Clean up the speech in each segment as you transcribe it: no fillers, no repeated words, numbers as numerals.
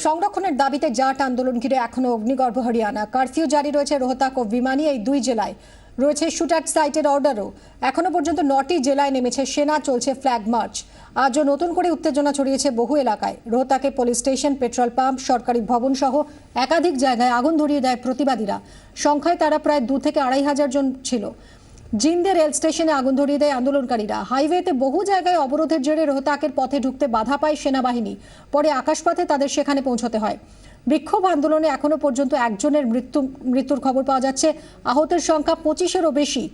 সংরক্ষণের দাবিতে জাট আন্দোলন ঘিরে এখনো অগ্নিগর্ভ হরিয়ানা। কারফিউ জারি রয়েছে রোহতাক ও ভিমানি এই দুই জেলায়। রয়েছে শুট অ্যাট সাইটের অর্ডারও। এখনো পর্যন্ত 9টি জেলায় নেমেছে সেনা, চলছে ফ্ল্যাগ মার্চ। আজও নতুন করে উত্তেজনা ছড়িয়েছে বহু এলাকায়। রোহতাকে পুলিশ স্টেশন, পেট্রোল পাম্প, সরকারি ভবন সহ একাধিক জায়গায় আগুন ধরিয়ে দেয় প্রতিবাদীরা। সংখ্যায় তারা প্রায় 2 থেকে 2,500 জন ছিল। জিন্দে রেল স্টেশনে আগুন ধরিয়ে দেয় আন্দোলনকারীরা। হাইওয়েতে বহু জায়গায় অবরোধের জেরে রোহতাকের পথে ঢুকতে বাধা পায় সেনাবাহিনী। পরে আকাশপথে তাদের সেখানে পৌঁছতে হয়। বিক্ষোভ আন্দোলনে এখনো পর্যন্ত একজনের মৃত্যুর খবর পাওয়া যাচ্ছে। আহতের সংখ্যা 25-এরও বেশি।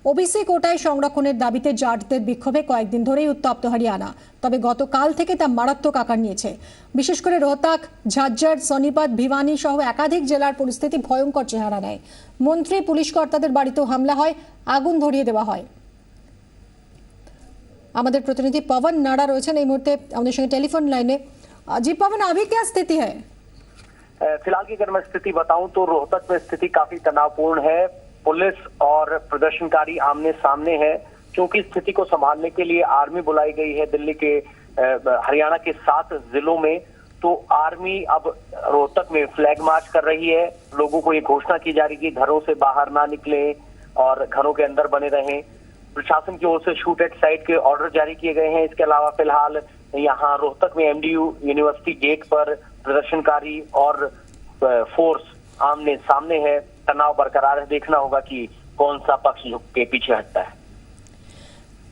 ওবিসি কোটায় সংরক্ষণের দাবিতে জাটদের বিক্ষোভে কয়েকদিন ধরেই উত্তপ্ত হরিয়ানা। তবে গতকাল থেকে তা মারাত্মক আকার নিয়েছে। বিশেষ করে রোহতাক, ঝাজ্জার, সোনিপত, ভিওয়ানি সহ একাধিক জেলার পরিস্থিতি ভয়ঙ্কর চেহারা নেয়। মন্ত্রী, পুলিশ কর্তাদের বাড়িতেও হামলা হয়, আগুন ধরিয়ে দেওয়া হয়। আমাদের প্রতিনিধি পवन नाड़ा রয়েছেন এই মুহূর্তে আমাদের সঙ্গে টেলিফোন लाइने। जी पवन, अभी क्या स्थिति है? फिलहाल की अगर मैं स्थिति बताऊं तो रोहतक में स्थिति काफी तनावपूर्ण है। पुलिस और प्रदर्शनकारी आमने सामने है। क्योंकि स्थिति को संभालने के लिए आर्मी बुलाई गई है दिल्ली के हरियाणा के 7 जिलों में। तो आर्मी अब रोहतक में फ्लैग मार्च कर रही है। लोगों को ये घोषणा की जा रही है कि घरों से बाहर ना निकले और घरों के अंदर बने रहें। प्रशासन की ओर से शूट एट साइट के ऑर्डर जारी किए गए हैं। इसके अलावा फिलहाल यहाँ रोहतक में MDU यूनिवर्सिटी गेट पर प्रदर्शनकारी और फोर्स आमने सामने है। तनाव बरकरार है। देखना होगा कि कौन सा पक्ष झुक के पीछे हटता है।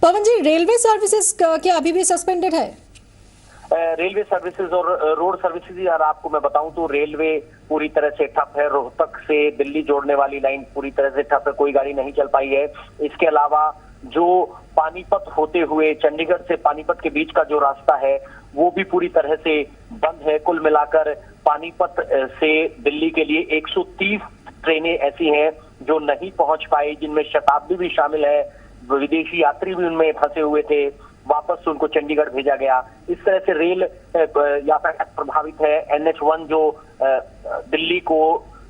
पवन जी, रेलवे सर्विसेज क्या अभी भी सस्पेंडेड है? रेलवे सर्विसेज और रोड सर्विसेज यार आपको मैं बताऊं तो रेलवे पूरी तरह से ठप है। रोहतक से दिल्ली जोड़ने वाली लाइन पूरी तरह से ठप है। कोई गाड़ी नहीं चल पाई है। इसके अलावा जो पानीपत होते हुए चंडीगढ़ से पानीपत के बीच का जो रास्ता है वो भी पूरी तरह से बंद है। कुल मिलाकर पानीपत से दिल्ली के लिए 130 ट्रेनें ऐसी हैं जो नहीं पहुंच पाई, जिनमें शताब्दी भी शामिल है। विदेशी यात्री भी उनमें फंसे हुए थे। वापस उनको चंडीगढ़ भेजा गया। इस तरह से रेल यातायात प्रभावित है। NH1 जो दिल्ली को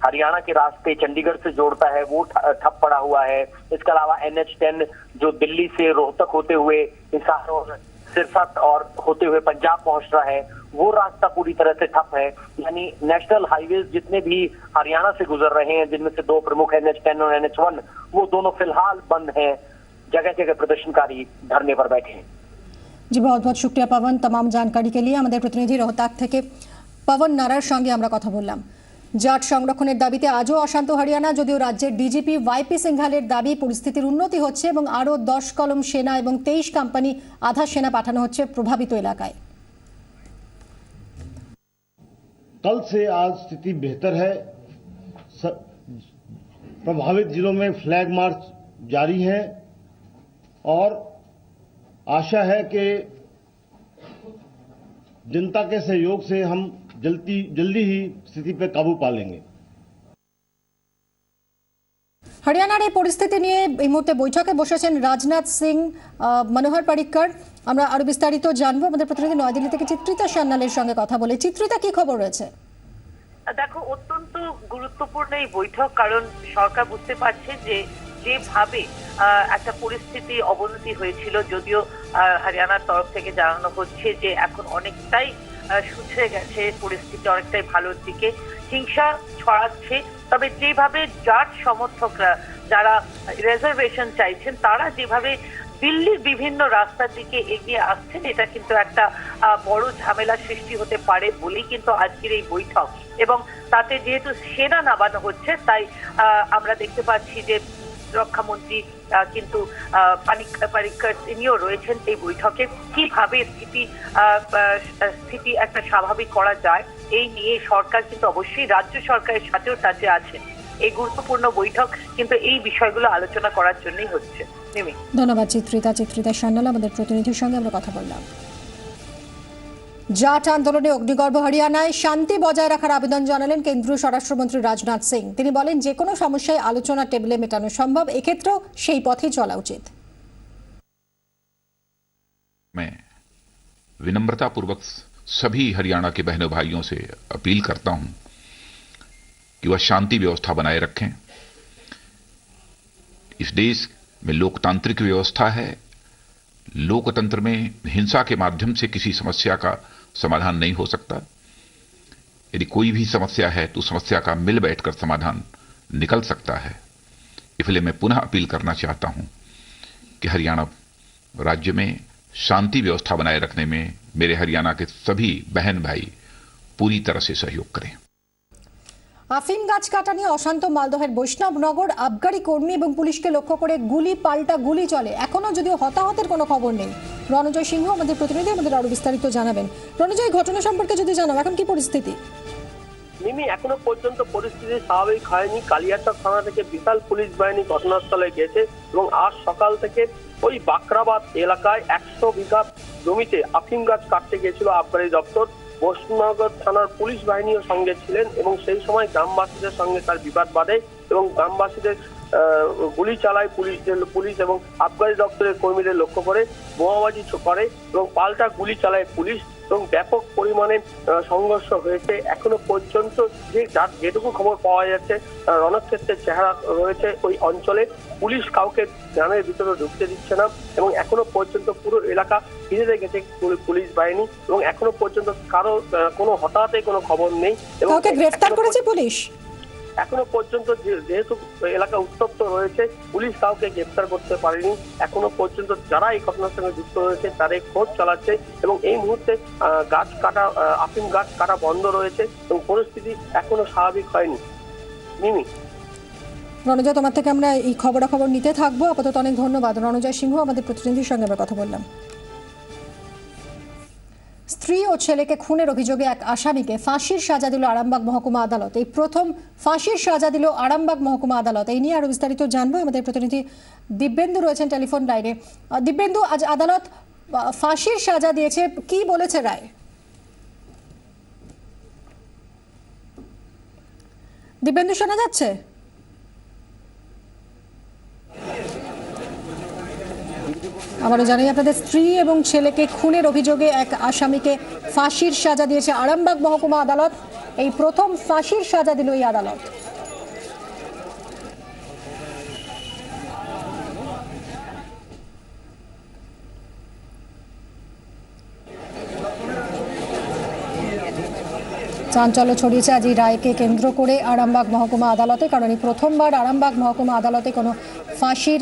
हरियाणा के रास्ते चंडीगढ़ से जोड़ता है वो ठप पड़ा हुआ है। इसके अलावा NH10 जो दिल्ली से रोहतक होते हुए हिसार और सिरसा और होते हुए पंजाब पहुंच रहा है वो रास्ता पूरी तरह से ठप है। यानी नेशनल हाईवे जितने भी हरियाणा से गुजर रहे हैं, जिनमें से 2 प्रमुख NH10 और NH1, वो दोनों फिलहाल बंद हैं। जगह जगह प्रदर्शनकारी धरने पर बैठे हैं। जी बहुत बहुत शुक्रिया पवन, तमाम जानकारी के लिए। আমাদের প্রতিনিধি রোহতাক থেকে পवन নাড়ার সঙ্গে আমরা কথা বললাম। জাট সংরক্ষণের দাবিতে আজও অশান্ত হরিয়ানা। যদিও রাজ্যের ডিজিপি YP সিংঘালের দাবি পরিস্থিতির উন্নতি হচ্ছে এবং আরও 10 কলম সেনা এবং 23 কোম্পানি আধা সেনা পাঠানো হচ্ছে প্রভাবিত এলাকায়। कल से आज स्थिति बेहतर है। प्रभावित जिलों में फ्लैग मार्च जारी है और आशा है कि जनता के सहयोग से हम जल्दी ही स्थिति पर काबू पा लेंगे। হরিয়ানার এই পরিস্থিতি নিয়ে এই মুহূর্তে বৈঠকে বসেছেন রাজনাথ সিং, মনোহর পারিক্কর। আমরা আরো বিস্তারিত জানবো আমাদের প্রতিনিধি নয়াদিল্লি থেকে চিত্রিতা সান্যালের সঙ্গে কথা বলে। চিত্রিতা, কি খবর রয়েছে? দেখো, অত্যন্ত গুরুত্বপূর্ণ এই বৈঠক, কারণ সরকার বুঝতে পারছে যে যেভাবে একটা পরিস্থিতি অবনতি হয়েছিল, যদিও হরিয়ানার তরফ থেকে জানানো হচ্ছে যে এখন অনেকটাই শুধরে গেছে, পরিস্থিতি অনেকটাই ভালোর দিকে। হিংসা ছড়াচ্ছে, তবে যেভাবে জাট সমর্থকরা যারা রিজার্ভেশন চাইছেন তারা যেভাবে দিল্লির বিভিন্ন রাস্তার দিকে এগিয়ে আসছেন, এটা কিন্তু একটা বড় ঝামেলা সৃষ্টি হতে পারে বলেই কিন্তু আজকের এই বৈঠক। এবং তাতে যেহেতু সেনা নামানো হচ্ছে, তাই আমরা দেখতে পাচ্ছি যে রক্ষামন্ত্রী কিন্তু পারিক্কর তিনিও রয়েছেন এই বৈঠকে। কিভাবে স্থিতি একটা স্বাভাবিক করা যায় এই নিয়ে সরকার কিন্তু অবশ্যই রাজ্য সরকারের সাথেও টাচে আছেন। এই গুরুত্বপূর্ণ বৈঠক কিন্তু এই বিষয়গুলো আলোচনা করার জন্যই হচ্ছে। ধন্যবাদ চিত্রিতা সান্যাল, আমাদের প্রতিনিধির সঙ্গে আমরা কথা বললাম। জাট আন্দোলনে অগ্নিগর্ভ হরিয়ানায়। শান্তি বজায় রাখার আবেদন জানালেন কেন্দ্রীয় স্বরাষ্ট্রমন্ত্রী রাজনাথ সিং। তিনি বলেন, যে কোনো সমস্যায় আলোচনা টেবিলে মেটানো সম্ভব। এক্ষেত্রেও সেই পথেই চলা উচিত। मैं विनम्रता पूर्वक सभी हरियाणा के बहनों भाइयों से अपील करता हूं कि वह शांति व्यवस्था बनाए रखें। इस देश में लोकतांत्रिक व्यवस्था है। लोकतंत्र में हिंसा के माध्यम से किसी समस्या का समाधान नहीं हो सकता। यदि कोई भी समस्या है तो समस्या का मिल बैठकर समाधान निकल सकता है। इसलिए मैं पुनः अपील करना चाहता हूं कि हरियाणा राज्य में शांति व्यवस्था बनाए रखने में मेरे हरियाणा के सभी बहन भाई पूरी तरह से सहयोग करें। আফিম গাছ কাটা নিয়ে অশান্ত মালদহের বৈষ্ণবনগর আবগারি কর্মী এবং পুলিশকে লক্ষ্য করে গুলি পাল্টা গুলি চলে। এখনো যদিও হতাহতের কোনো খবর নেই। রণজয় সিংহ আমাদের প্রতিনিধি আমাদের আরো বিস্তারিত জানাবেন। রণজয়, ঘটনা সম্পর্কে যদি জানাও, এখন কি পরিস্থিতি? মিমি, এখনো পর্যন্ত পরিস্থিতি স্বাভাবিক হয়নি। কালিয়াচক থানা থেকে বিশাল পুলিশ বাহিনী ঘটনাস্থলে গেছে এবং আজ সকাল থেকে ওই বাকরাবাদ এলাকায় 100 বিঘা জমিতে আফিম গাছ কাটতে গিয়েছিল আবগারি দপ্তর। বৈষ্ণবনগর থানার পুলিশ বাহিনীও সঙ্গে ছিলেন এবং সেই সময় গ্রামবাসীদের সঙ্গে তার বিবাদ বাধে এবং গ্রামবাসীদের গুলি চালায় পুলিশ এবং আবগারি দপ্তরের কর্মীদের লক্ষ্য করে বোমাবাজি করে এবং পাল্টা গুলি চালায় পুলিশ এবং ব্যাপক পরিমাণে সংঘর্ষ হয়েছে। এখনো পর্যন্ত যেটুকু খবর পাওয়া যাচ্ছে, রণক্ষেত্রের চেহারা রয়েছে ওই অঞ্চলে। পুলিশ কাউকে গ্রামের ভিতরে ঢুকতে দিচ্ছে না এবং এখনো পর্যন্ত পুরো এলাকা ঘিরে রেখেছে পুলিশ বাহিনী এবং এখনো পর্যন্ত কারো কোনো হতাহতের কোনো খবর নেই। এবং কাউকে গ্রেফতার করেছে পুলিশ? এখনো পর্যন্ত যেহেতু এলাকা উত্তপ্ত রয়েছে, পুলিশ কাউকে গ্রেফতার করতে পারেনি। এখনো পর্যন্ত যারা এই ঘটনার সঙ্গে যুক্ত রয়েছে তাদের খোঁজ চালাচ্ছে এবং এই মুহূর্তে গাছ কাটা আফিম গাছ কাটা বন্ধ রয়েছে এবং পরিস্থিতি এখনো স্বাভাবিক হয়নি। মিমি, রণজয়, তোমার থেকে আমরা এই খবরাখবর নিতে থাকবো। আপাতত অনেক ধন্যবাদ। রণজয় সিংহ আমাদের প্রতিনিধির সঙ্গে আমরা কথা বললাম। স্ত্রী ও ছেলেকে খুনের অভিযোগে এক আসামিকে ফাঁসির সাজা দিল আরামবাগ মহকুমা আদালত। এই প্রথম ফাঁসির সাজা দিল আরামবাগ মহকুমা আদালত। এই নিয়ে আরো বিস্তারিত জানবো। আমাদের প্রতিনিধি দিব্যেন্দু রয়েছেন টেলিফোন লাইনে। দিব্যেন্দু, আজ আদালত ফাঁসির সাজা দিয়েছে, কি বলেছে রায়? দিব্যেন্দু, শোনা যাচ্ছে? আবারও জানাই আপনাদের, স্ত্রী এবং ছেলেকে খুনের অভিযোগে এক আসামিকে ফাঁসির সাজা দিয়েছে আরামবাগ মহকুমা আদালত। এই প্রথম ফাঁসির সাজা দিল এই আদালত। চাঞ্চল্য ছড়িয়েছে আজ এই রায়কে কেন্দ্র করে আরামবাগ মহকুমা আদালতে, কারণ এই প্রথমবার আরামবাগ মহকুমা আদালতে কোনো ফাঁসির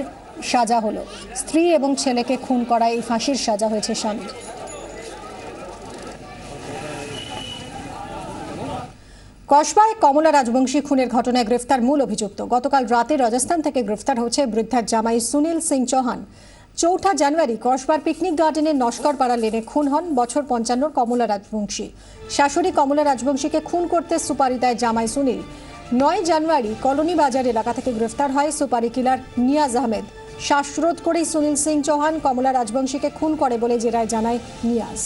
সাজা হলো। স্ত্রী এবং ছেলেকে খুন করায় এই ফাঁসির সাজা হয়েছে স্বামীর। কসবায় কমলা রাজবংশী খুনের ঘটনায় গ্রেফতার মূল অভিযুক্ত। গতকাল রাতে রাজস্থান থেকে গ্রেফতার হচ্ছে বৃদ্ধার জামাই সুনীল সিং চৌহান। 4 জানুয়ারি কসবার পিকনিক গার্ডেনের নস্করপাড়া লেনে খুন হন বছর 55 কমলা রাজবংশী। শাশুড়ি কমলা রাজবংশীকে খুন করতে সুপারি দেয় জামাই সুনীল। 9 জানুয়ারি কলোনি বাজার এলাকা থেকে গ্রেফতার হয় সুপারি কিলার নিয়াজ আহমেদ। শ্বাসরোধ করেই সুনীল সিং চৌহান কমলা রাজবংশীকে খুন করে বলে জেরায় জানায় নিয়াজ।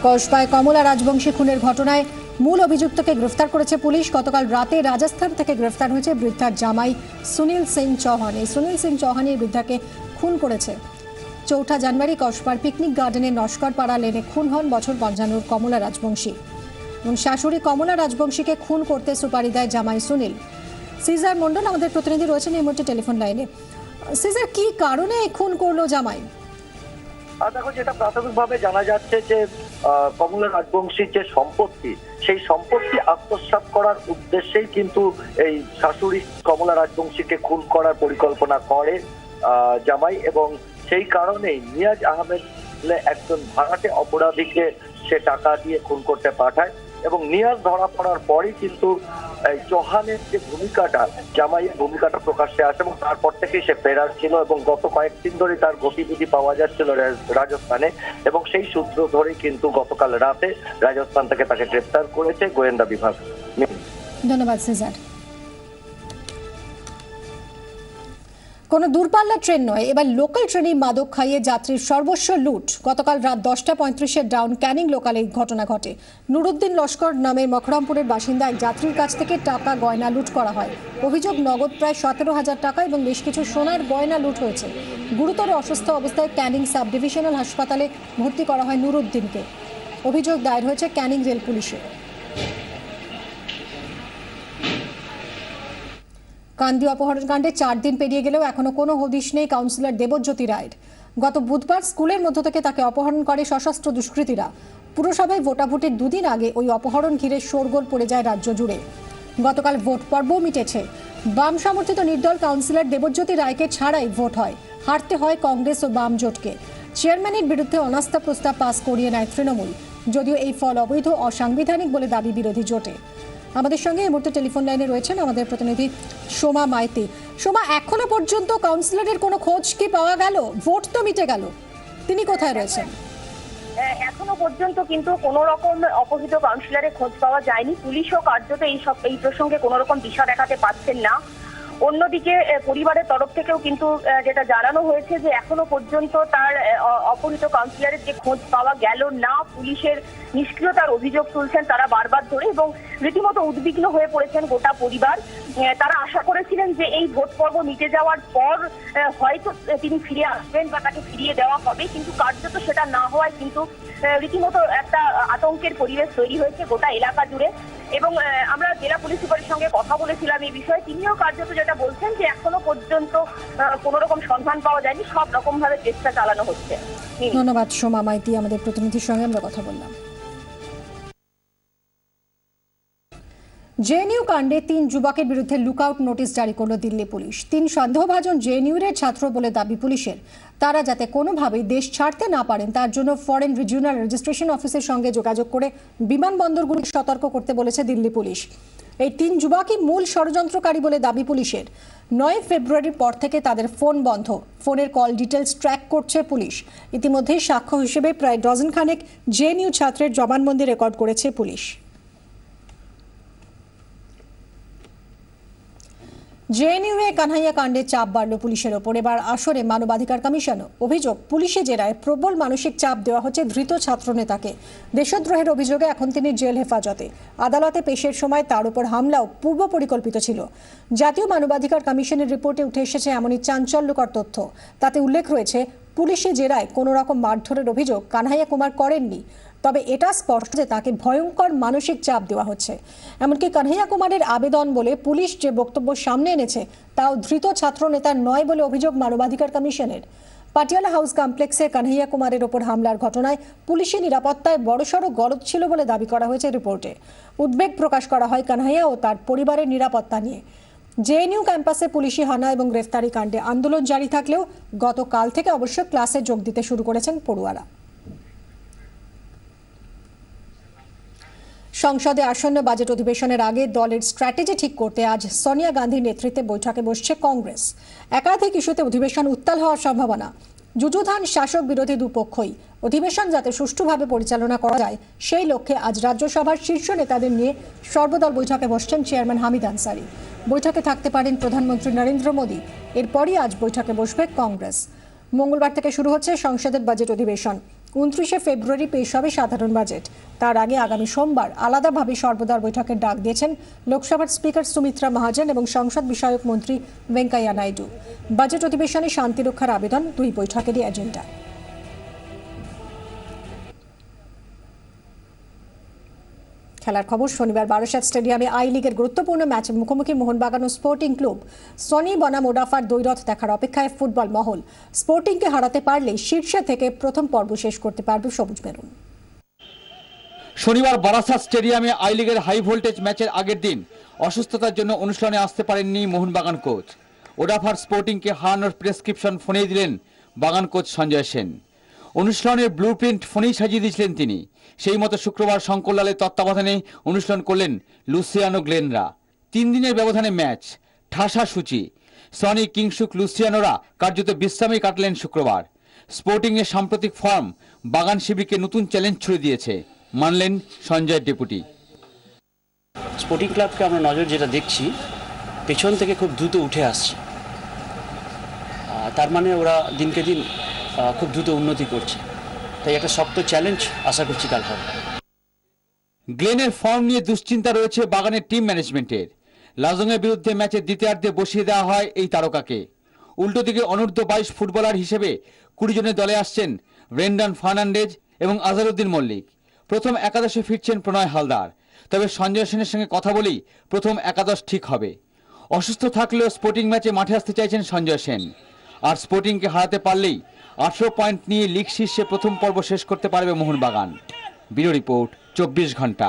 কসবায় কমলা রাজবংশী খুনের ঘটনায় মূল অভিযুক্তকে গ্রেফতার করেছে পুলিশ। গতকাল রাতে রাজস্থান থেকে গ্রেফতার হয়েছে বৃদ্ধার জামাই সুনীল সিং চৌহান। এই সুনীল সিং চৌহান এই বৃদ্ধাকে খুন করেছে। 4 জানুয়ারি কসবার পিকনিক গার্ডেনের নস্করপাড়া লেনে খুন হন বছর 55 কমলা রাজবংশী এবং শাশুড়ি কমলা রাজবংশীকে খুন করতে সুপারি দেয় জামাই সুনীল। সিজার মন্ডল আমাদের প্রতিনিধি রয়েছেন এই মুহূর্তে টেলিফোন লাইনে। সিজার, কি কারণে খুন করলো জামাই? দেখো, যেটা প্রাথমিকভাবে জানা যাচ্ছে যে কমলা রাজবংশীর যে সম্পত্তি, সেই সম্পত্তি আত্মসাৎ করার উদ্দেশ্যেই কিন্তু এই শাশুড়ি কমলা রাজবংশীকে খুন করার পরিকল্পনা করে জামাই এবং সেই কারণেই নিয়াজ আহমেদ একজন ভাড়াটে অপরাধীকে সে টাকা দিয়ে খুন করতে পাঠায় এবং নিয়াজ ধরা পড়ার পরই কিন্তু এই চৌহানের যে ভূমিকাটা, জামাইয়ের ভূমিকাটা প্রকাশ্যে আসে এবং তারপর থেকেই সে ফেরার ছিল এবং গত কয়েকদিন ধরে তার গতিবিধি পাওয়া যাচ্ছিল রাজস্থানে এবং সেই সূত্র ধরেই কিন্তু গতকাল রাতে রাজস্থান থেকে তাকে গ্রেফতার করেছে গোয়েন্দা বিভাগ। ধন্যবাদ সিজার। কোনো দূরপাল্লা ট্রেন নয়, এবার লোকাল ট্রেনে মাদক খাইয়ে যাত্রীর সর্বস্ব লুট। গতকাল রাত 10:35 ডাউন ক্যানিং লোকালে ঘটনা ঘটে। নুরুদ্দিন লস্কর নামের মখরামপুরের বাসিন্দা এক যাত্রীর কাছ থেকে টাকা গয়না লুট করা হয়। অভিযোগ, নগদ প্রায় 17,000 টাকা এবং বেশ কিছু সোনার গয়না লুট হয়েছে। গুরুতর অসুস্থ অবস্থায় ক্যানিং সাব ডিভিশনাল হাসপাতালে ভর্তি করা হয় নুরুদ্দিনকে। অভিযোগ দায়ের হয়েছে ক্যানিং রেল পুলিশে। কান্দি অপহরণকাণ্ডে 4 দিন পেরিয়ে গেলেও এখনো কোনো হদিশ নেই কাউন্সিলর দেবজ্যোতি রায়ের। গত বুধবার স্কুলের মধ্য থেকে তাকে অপহরণ করে সশস্ত্র দুষ্কৃতীরা। পুরসভায় ভোটাভুটির 2 দিন আগে ওই অপহরণ ঘিরে শোরগোল পড়ে যায় রাজ্য জুড়ে। গতকাল ভোট পর্বও মিটেছে। বাম সমর্থিত নির্দল কাউন্সিলর দেবজ্যোতি রায়কে ছাড়াই ভোট হয়। হারতে হয় কংগ্রেস ও বাম জোটকে। চেয়ারম্যানের বিরুদ্ধে অনাস্থা প্রস্তাব পাস করিয়ে নেয় তৃণমূল, যদিও এই ফল অবৈধ অসাংবিধানিক বলে দাবি বিরোধী জোটে। আমাদের সঙ্গে এই মুহূর্তে টেলিফোন লাইনে রয়েছেন আমাদের প্রতিনিধি সোমা মাইতি। সোমা, এখনো পর্যন্ত কাউন্সিলরের কোনো খোঁজ কি পাওয়া গেল? ভোট তো মিটে গেল, তিনি কোথায় রয়েছেন? এখনো পর্যন্ত কিন্তু কোনো রকম অপহৃত কাউন্সিলরের খোঁজ পাওয়া যায়নি। পুলিশও কার্যত এই প্রসঙ্গে কোনো রকম দিশা দেখাতে পারছেন না। অন্যদিকে পরিবারের তরফ থেকেও কিন্তু যেটা জানানো হয়েছে যে এখনো পর্যন্ত তার অপহৃত কাউন্সিলরের যে খোঁজ পাওয়া গেল না, পুলিশের নিষ্ক্রিয়তার অভিযোগ তুলছেন তারা বারবার ধরে এবং রীতিমতো উদ্বিগ্ন হয়ে পড়েছেন গোটা পরিবার। তারা আশা করেছিলেন যে এই ভোট পর্ব মিটে যাওয়ার পর হয়তো তিনি ফিরে আসবেন বা তাকে ফিরিয়ে দেওয়া হবে, কিন্তু কার্যত সেটা না হওয়ায় কিন্তু রীতিমতো একটা আতঙ্কের পরিবেশ তৈরি হয়েছে গোটা এলাকা জুড়ে। এবং আমরা জেলা পুলিশ সুপারের সঙ্গে কথা বলেছিলাম এই বিষয়ে, তিনিও কার্যত যেটা বলছেন যে এখনো পর্যন্ত কোনো রকম সন্ধান পাওয়া যায়নি, সব রকম ভাবে চেষ্টা চালানো হচ্ছে। ধন্যবাদ সোমা মাইতি, আমাদের প্রতিনিধির সঙ্গে আমরা কথা বললাম। জেএনইউ কাণ্ডে 3 যুবকের বিরুদ্ধে লুকআউট নোটিশ জারি করল দিল্লি পুলিশ। 3 সন্দেহভাজন জেএনইউর ছাত্র বলে দাবি পুলিশের। তারা যাতে কোনোভাবেই দেশ ছাড়তে না পারেন তার জন্য ফরেন রিজিওনাল রেজিস্ট্রেশন অফিসের সঙ্গে যোগাযোগ করে বিমানবন্দরগুলিকে সতর্ক করতে বলেছে দিল্লি পুলিশ। এই 3 যুবকই মূল ষড়যন্ত্রকারী বলে দাবি পুলিশের। 9 ফেব্রুয়ারির পর থেকে তাদের ফোন বন্ধ, ফোনের কল ডিটেলস ট্র্যাক করছে পুলিশ। ইতিমধ্যেই সাক্ষ্য হিসেবে প্রায় ডজন খানেক জেএনইউ ছাত্রের জবানবন্দি রেকর্ড করেছে পুলিশ। জেএনইউ কানহাইয়া কাণ্ডে চাপ বাড়ল পুলিশের ওপর। এবার আসরে মানবাধিকার কমিশনও। অভিযোগ, পুলিশে জেরায় প্রবল মানসিক চাপ দেওয়া হচ্ছে ধৃত ছাত্রনেতাকে। দেশদ্রোহের অভিযোগে এখন তিনি জেল হেফাজতে। আদালতে পেশের সময় তার উপর হামলাও পূর্ব পরিকল্পিত ছিল। জাতীয় মানবাধিকার কমিশনের রিপোর্টে উঠে এসেছে এমনই চাঞ্চল্যকর তথ্য। তাতে উল্লেখ রয়েছে পুলিশে জেরায় কোনো রকম মারধরের অভিযোগ কানহাইয়া কুমার করেননি, তবে এটা স্পষ্ট যে তাকে ভয়ঙ্কর মানসিক চাপ দেওয়া হচ্ছে। এমনকি কানহাইয়া কুমারের আবেদন বলে পুলিশ যে বক্তব্য সামনে এনেছে তাও ধৃত ছাত্র নেতার নয় বলে অভিযোগ মানবাধিকার কমিশনের। পাটিয়ালা হাউস কমপ্লেক্সে কানহাইয়া কুমারের ওপর হামলার ঘটনায় পুলিশি নিরাপত্তায় বড়সড় গলদ ছিল বলে দাবি করা হয়েছে রিপোর্টে। উদ্বেগ প্রকাশ করা হয় কানহাইয়া ও তার পরিবারের নিরাপত্তা নিয়ে। জেএনইউ ক্যাম্পাসে পুলিশি হানা এবং গ্রেফতারি কাণ্ডে আন্দোলন জারি থাকলেও গতকাল থেকে অবশ্য ক্লাসে যোগ দিতে শুরু করেছেন পড়ুয়ারা। সংসদে আসন্ন বাজেট অধিবেশনের আগে দলের স্ট্র্যাটেজি ঠিক করতে আজ সোনিয়া গান্ধীর নেতৃত্বে বৈঠকে বসছে কংগ্রেস। একাধিক ইস্যুতে অধিবেশন উত্তাল হওয়ার সম্ভাবনা। যুযুধান শাসক বিরোধী দুপক্ষই। অধিবেশন যাতে সুষ্ঠুভাবে পরিচালনা করা যায় সেই লক্ষ্যে আজ রাজ্যসভার শীর্ষ নেতাদের নিয়ে সর্বদল বৈঠকে বসছেন চেয়ারম্যান হামিদ আনসারি। বৈঠকে থাকতে পারেন প্রধানমন্ত্রী নরেন্দ্র মোদী। এরপরই আজ বৈঠকে বসবে কংগ্রেস। মঙ্গলবার থেকে শুরু হচ্ছে সংসদের বাজেট অধিবেশন। 29 ফেব্রুয়ারি পেশ হবে সাধারণ বাজেট। তার আগে আগামী সোমবার আলাদাভাবে সর্বদল বৈঠকের ডাক দিয়েছেন লোকসভার স্পিকার সুমিত্রা মহাজন এবং সংসদ বিষয়ক মন্ত্রী ভেঙ্কাইয়া নাইডু। বাজেট অধিবেশনে শান্তি রক্ষার আবেদন 2 বৈঠকেরই এজেন্ডা। খেলার খবর, শনিবার বারাসাত স্টেডিয়ামে আই লিগের গুরুত্বপূর্ণ ম্যাচে মুখোমুখি মোহনবাগান ও স্পোর্টিং ক্লাব। সনি বনাম ওডাফার দ্বৈরথ দেখার অপেক্ষায় ফুটবল মহল। স্পোর্টিংকে হারাতে পারলেই শীর্ষে থেকে প্রথম পর্ব শেষ করতে পারবে সবুজ মেরুন। শনিবার বারাসাত স্টেডিয়ামে আই লিগের হাই ভোল্টেজ ম্যাচের আগের দিন অসুস্থতার জন্য অনুষ্ঠানে আসতে পারেননি মোহনবাগান কোচ। ওডাফার স্পোর্টিংকে হারানোর প্রেসক্রিপশন ফোনেই দিলেন বাগান কোচ সঞ্জয় সেন। অনুষ্ঠানের ব্লুপ্রিন্ট ফোনেই সাজিয়ে দিয়েছিলেন তিনি। সেই মতো শুক্রবার শঙ্করলালের তত্ত্বাবধানে অনুষ্ঠান করলেন লুসিয়ানো গ্লেনরা। 3 দিনের ব্যবধানে ম্যাচ, ঠাসা সূচি। সনি, কিংসুক, লুসিয়ানোরা কার্যত বিশ্রামেই কাটলেন শুক্রবার। স্পোর্টিংয়ের সাম্প্রতিক ফর্ম বাগান শিবিরকে নতুন চ্যালেঞ্জ ছুড়ে দিয়েছে, মানলেন সঞ্জয়ের ডেপুটি। স্পোর্টিং ক্লাবকে আমরা নজর যেটা দেখছি, পেছন থেকে খুব দ্রুত উঠে আসছে। তার মানে ওরা দিনকে দিন খুব দ্রুত উন্নতি করছে। তাই একটা শক্ত চ্যালেঞ্জ আশা করছি কাল হবে। গ্লেনের ফর্ম নিয়ে দুশ্চিন্তা রয়েছে বাগানের টিম ম্যানেজমেন্টের। লাজংয়ের বিরুদ্ধে ম্যাচের দ্বিতীয়ার্ধে বসিয়ে দেওয়া হয় এই তারকাকে। উল্টো দিকে অনূর্ধ্ব 22 ফুটবলার হিসেবে 20 জনের দলে আসছেন ব্রেন্ডন ফার্নান্ডেজ এবং আজহারউদ্দিন মল্লিক। প্রথম একাদশে ফিরছেন প্রণয় হালদার। তবে সঞ্জয় সেনের সঙ্গে কথা বলেই প্রথম একাদশ ঠিক হবে। অসুস্থ থাকলেও স্পোর্টিং ম্যাচে মাঠে আসতে চাইছেন সঞ্জয় সেন। আর স্পোর্টিংকে হারাতে পারলেই 18 পয়েন্ট নিয়ে লিগ শীর্ষে প্রথম পর্ব শেষ করতে পারবে মোহনবাগান। ব্যুরো রিপোর্ট, 24 ঘন্টা।